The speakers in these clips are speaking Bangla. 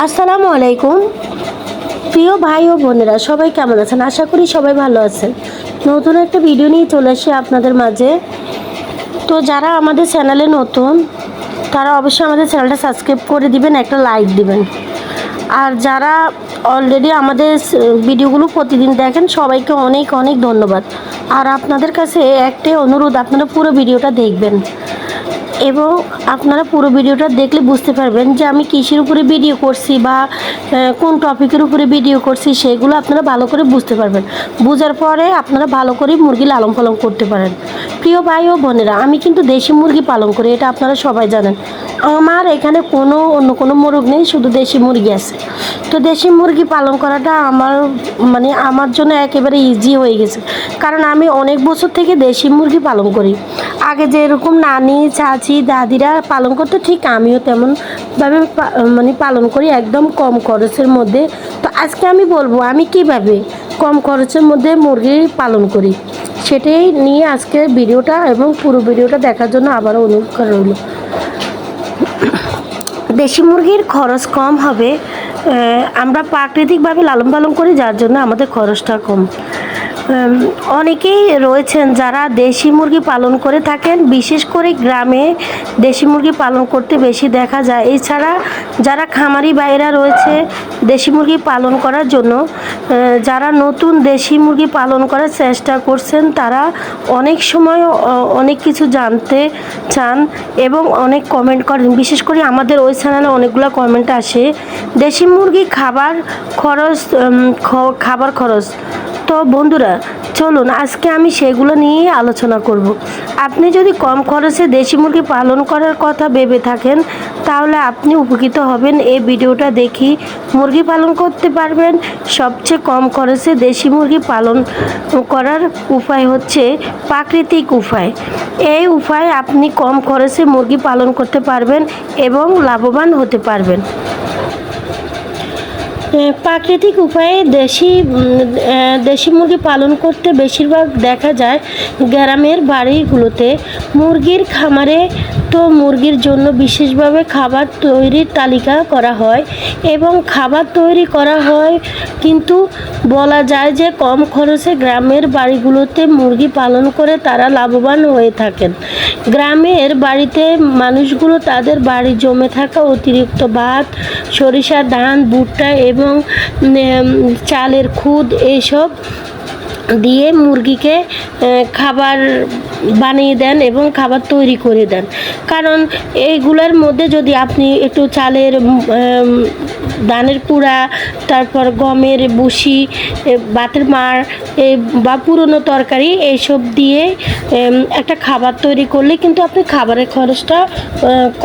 আসসালামু আলাইকুম প্রিয় ভাই ও বোনেরা, সবাই কেমন আছেন? আশা করি সবাই ভালো আছেন। নতুন একটা ভিডিও নিয়ে চলে আসি আপনাদের মাঝে। তো যারা আমাদের চ্যানেলে নতুন তারা অবশ্যই আমাদের চ্যানেলটা সাবস্ক্রাইব করে দিবেন, একটা লাইক দিবেন। আর যারা অলরেডি আমাদের ভিডিওগুলো প্রতিদিন দেখেন সবাইকে অনেক অনেক ধন্যবাদ। আর আপনাদের কাছে একটাই অনুরোধ, আপনারা পুরো ভিডিওটা দেখবেন এবং আপনারা পুরো ভিডিওটা দেখলে বুঝতে পারবেন যে আমি কিসের উপরে ভিডিও করছি বা কোন টপিকের উপরে ভিডিও করছি, সেগুলো আপনারা ভালো করে বুঝতে পারবেন। বোঝার পরে আপনারা ভালো করে মুরগি লালন পালন করতে পারেন। প্রিয় ভাই ও বোনেরা, আমি কিন্তু দেশি মুরগি পালন করি, এটা আপনারা সবাই জানেন। আমার এখানে অন্য কোনো মুরগ নেই, শুধু দেশি মুরগি আছে। তো দেশি মুরগি পালন করাটা আমার জন্য একেবারে ইজি হয়ে গেছে, কারণ আমি অনেক বছর থেকে দেশি মুরগি পালন করি। আগে যেরকম নানি, চাচি, দাদিরা পালন করতো, ঠিক আমিও তেমনভাবে পালন করি, একদম কম খরচের মধ্যে। তো আজকে আমি বলবো আমি কিভাবে কম খরচের মধ্যে মুরগি পালন করি, সেটাই নিয়ে আজকে ভিডিওটা, এবং পুরো ভিডিওটা দেখার জন্য আবারও অনুরোধ করা রইল। দেশি মুরগির খরচ কম হবে, আমরা প্রাকৃতিকভাবে লালন পালন করি, যার জন্য আমাদের খরচটা কম। অনেকেই রয়েছেন যারা দেশি মুরগি পালন করে থাকেন, বিশেষ করে গ্রামে দেশি মুরগি পালন করতে বেশি দেখা যায়। এছাড়া যারা খামারি ভাইরা রয়েছে দেশি মুরগি পালন করার জন্য, যারা নতুন দেশি মুরগি পালন করার চেষ্টা করছেন, তারা অনেক সময় অনেক কিছু জানতে চান এবং অনেক কমেন্ট করেন। বিশেষ করে আমাদের ওই চ্যানেলে অনেকগুলো কমেন্ট আসে, দেশি মুরগি খাবার খরচ। তো বন্ধুরা, চলুন আজকে আমি সেগুলো নিয়েই আলোচনা করব। আপনি যদি কম খরচে দেশি মুরগি পালন করার কথা ভেবে থাকেন, তাহলে আপনি উপকৃত হবেন। এই ভিডিওটা দেখি মুরগি পালন করতে পারবেন। সবচেয়ে কম খরচে দেশি মুরগি পালন করার উপায় হচ্ছে প্রাকৃতিক উপায়। এই উপায় আপনি কম খরচে মুরগি পালন করতে পারবেন এবং লাভবান হতে পারবেন। প্রাকৃতিক উপায়ে দেশি মুরগি পালন করতে বেশিরভাগ দেখা যায় গ্রামের বাড়িগুলোতে। মুরগির খামারে তো মুরগির জন্য বিশেষভাবে খাবার তৈরির তালিকা করা হয় এবং খাবার তৈরি করা হয়, কিন্তু বলা যায় যে কম খরচে গ্রামের বাড়িগুলোতে মুরগি পালন করে তারা লাভবান হয়ে থাকেন। গ্রামের বাড়িতে মানুষগুলো তাদের বাড়ি জমে থাকা অতিরিক্ত ভাত, সরিষা, ধান, ভুট্টা এবং চালের খুদ এইসব দিয়ে মুরগিকে খাবার বানিয়ে দেন এবং খাবার তৈরি করে দেন। কারণ এইগুলোর মধ্যে যদি আপনি একটু চালের ধানের কুড়া, তারপর গমের বুসি, ভাতের মাড় বা পুরনো তরকারি এইসব দিয়ে একটা খাবার তৈরি করলে কিন্তু আপনি খাবারের খরচটা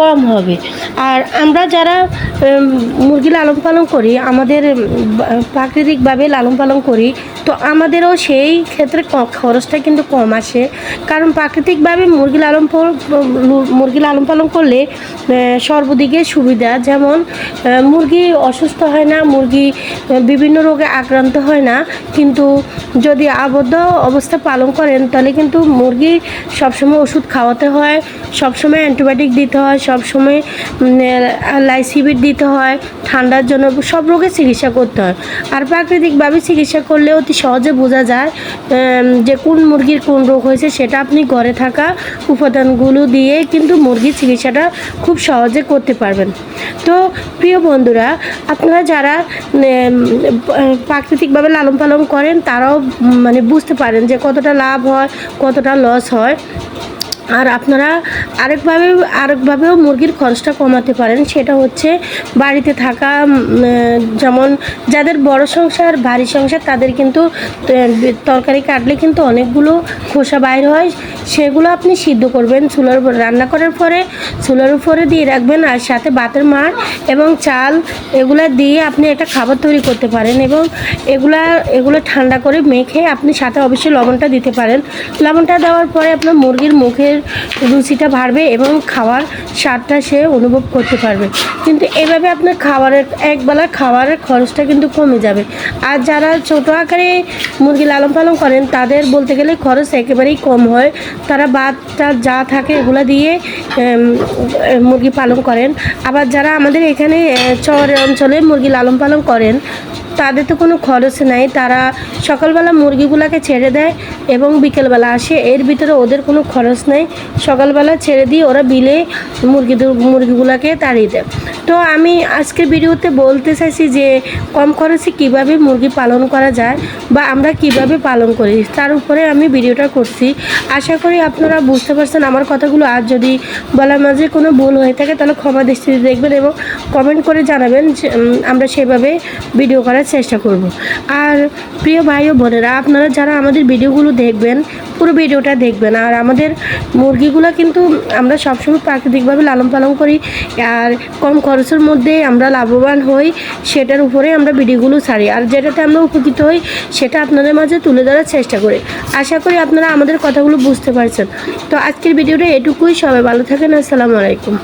কম হবে। আর আমরা যারা মুরগি লালন পালন করি, আমাদের প্রাকৃতিকভাবে লালন পালন করি, তো আমাদেরও সেই ক্ষেত্রে খরচটা কিন্তু কম আসে। কারণ প্রাকৃতিকভাবে মুরগি লালন পালন করলে সর্বদিকে সুবিধা, যেমন মুরগি অসুস্থ হয় না, মুরগি বিভিন্ন রোগে আক্রান্ত হয় না। কিন্তু যদি আবদ্ধ অবস্থা পালন করেন, তাহলে কিন্তু মুরগি সবসময় ওষুধ খাওয়াতে হয়, সবসময় অ্যান্টিবায়োটিক দিতে হয়, সবসময় লাইসিবিট দিতে হয়, ঠান্ডার জন্য সব রোগের চিকিৎসা করতে হয়। আর প্রাকৃতিকভাবে চিকিৎসা করলে অতি সহজে বোঝা যায় যে কোন মুরগির কোন রোগ হয়েছে। সেটা আপনি ঘরে থাকা উপাদানগুলো দিয়ে কিন্তু মুরগির চিকিৎসাটা খুব সহজে করতে পারবেন। তো প্রিয় বন্ধুরা, আপনারা যারা প্রাকৃতিকভাবে লালন পালন করেন, তারাও বুঝতে পারেন যে কতটা লাভ হয়, কতটা লস হয়। আর আপনারা আরেকভাবেও মুরগির খরচটা কমাতে পারেন, সেটা হচ্ছে বাড়িতে থাকা, যেমন যাদের বড় সংসার, ভারী সংসার, তাদের কিন্তু তরকারি কাটলে কিন্তু অনেকগুলো খোসা বাইর হয়, সেগুলো আপনি সিদ্ধ করবেন। রান্না করার পরে চুলার উপরে দিয়ে রাখবেন, আর সাথে ভাতের মাড় এবং চাল এগুলা দিয়ে আপনি একটা খাবার তৈরি করতে পারেন। এবং এগুলো ঠান্ডা করে মেখে আপনি সাথে অবশ্যই লবণটা দিতে পারেন। লবণটা দেওয়ার পরে আপনার মুরগির মুখের খাবারের রুচিটা বাড়বে এবং খাওয়ার স্বাদটা সে অনুভব করতে পারবে। কিন্তু এভাবে আপনার একবেলা খাবারের খরচটা কিন্তু কমে যাবে। আর যারা ছোটো আকারে মুরগি লালন পালন করেন তাদের বলতে গেলে খরচ একেবারেই কম হয়। তারা বাচ্চা যা থাকে এগুলো দিয়ে মুরগি পালন করেন। আবার যারা আমাদের এখানে শহর অঞ্চলে মুরগি লালন পালন করেন তাদের তো কোনো খরচ নাই। তারা সকালবেলা মুরগিগুলোকে ছেড়ে দেয় এবং বিকেলবেলা আসে, এর ভিতরে ওদের কোনো খরচ নেই। সকালবেলা ছেড়ে দিয়ে ওরা বিলে মুরগিগুলোকে তাড়িয়ে দেয়। তো আমি আজকের ভিডিওতে বলতে চাইছি যে কম খরচে কিভাবে মুরগি পালন করা যায় বা আমরা কিভাবে পালন করি তার উপরে আমি ভিডিওটা করছি। আশা করি আপনারা বুঝতে পারছেন আমার কথাগুলো। আর যদি বলার মাঝে কোনো ভুল হয়ে থাকে তাহলে ক্ষমা দৃষ্টিতে দেখবেন এবং কমেন্ট করে জানাবেন যে আমরা সেভাবে ভিডিও করার চেষ্টা করব। আর প্রিয় ভাই ও বোনেরা, আপনারা যারা আমাদের ভিডিওগুলো দেখবেন পুরো ভিডিওটা দেখবেন। আর আমাদের মুরগিগুলো কিন্তু আমরা সবসময় প্রাকৃতিকভাবে লালন পালন করি আর কম খরচের মধ্যে আমরা লাভবান হই, সেটার উপরে আমরা ভিডিওগুলো ছাড়ি। আর যেটাতে আমরা উপকৃত হই সেটা আপনাদের মাঝে তুলে ধরার চেষ্টা করি। আশা করি আপনারা আমাদের কথাগুলো বুঝতে পারছেন। তো আজকের ভিডিওটা এটুকুই। সবাই ভালো থাকেন। আসসালামু আলাইকুম।